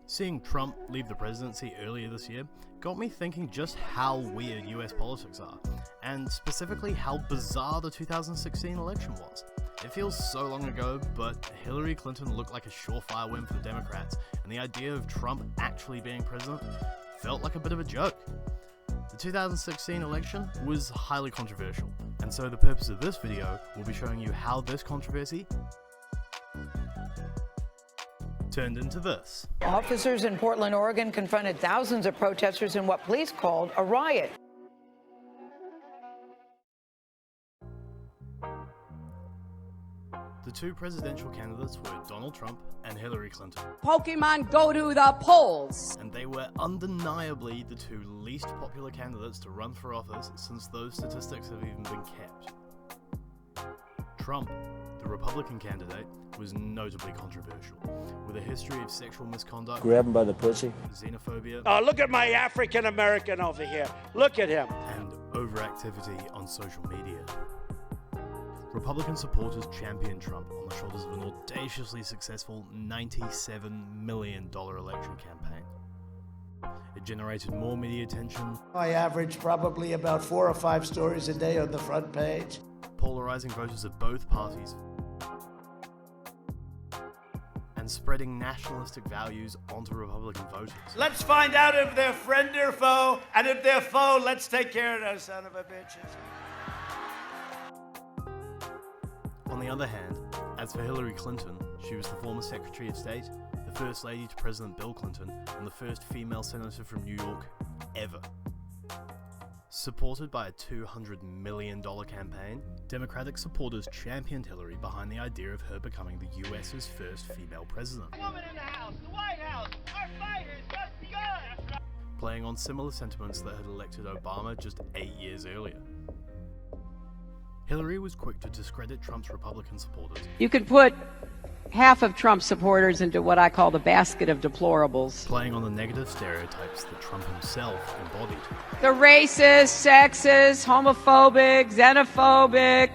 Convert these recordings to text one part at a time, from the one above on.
Seeing Trump leave the presidency earlier this year got me thinking just how weird US politics are, and specifically how bizarre the 2016 election was. It feels so long ago, but Hillary Clinton looked like a surefire win for the Democrats, and the idea of Trump actually being president felt like a bit of a joke. The 2016 election was highly controversial, and so the purpose of this video will be showing you how this controversy turned into this. Officers in Portland, Oregon confronted thousands of protesters in what police called a riot. The two presidential candidates were Donald Trump and Hillary Clinton. Pokemon go to the polls! And they were undeniably the two least popular candidates to run for office since those statistics have even been kept. Trump, the Republican candidate, was notably controversial, with a history of sexual misconduct, grab him by the pussy, xenophobia, oh, look at my African American over here. Look at him. and overactivity on social media. Republican supporters championed Trump on the shoulders of an audaciously successful $97 million election campaign. It generated more media attention, I average probably about 4 or 5 stories a day on the front page. polarizing voters of both parties, and spreading nationalistic values onto Republican voters. Let's find out if they're friend or foe, and if they're foe, let's take care of those son of a bitches. On the other hand, as for Hillary Clinton, she was the former Secretary of State, the First Lady to President Bill Clinton, and the first female senator from New York ever. Supported by a $200 million campaign, Democratic supporters championed Hillary behind the idea of her becoming the US's first female president. Woman in the House, the White House, our fight has just begun! Playing on similar sentiments that had elected Obama just 8 years earlier. Hillary was quick to discredit Trump's Republican supporters, You could put half of Trump's supporters into what I call the basket of deplorables. playing on the negative stereotypes that Trump himself embodied. The racist, sexist, homophobic, xenophobic,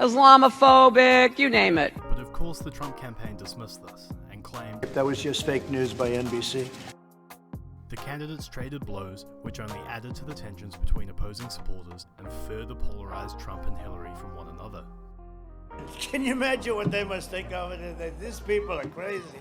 Islamophobic, you name it. But of course the Trump campaign dismissed this and claimed That was just fake news by NBC. the candidates traded blows, which only added to the tensions between opposing supporters and further polarized Trump and Hillary from one another. Can you imagine what they must think of it? These people are crazy.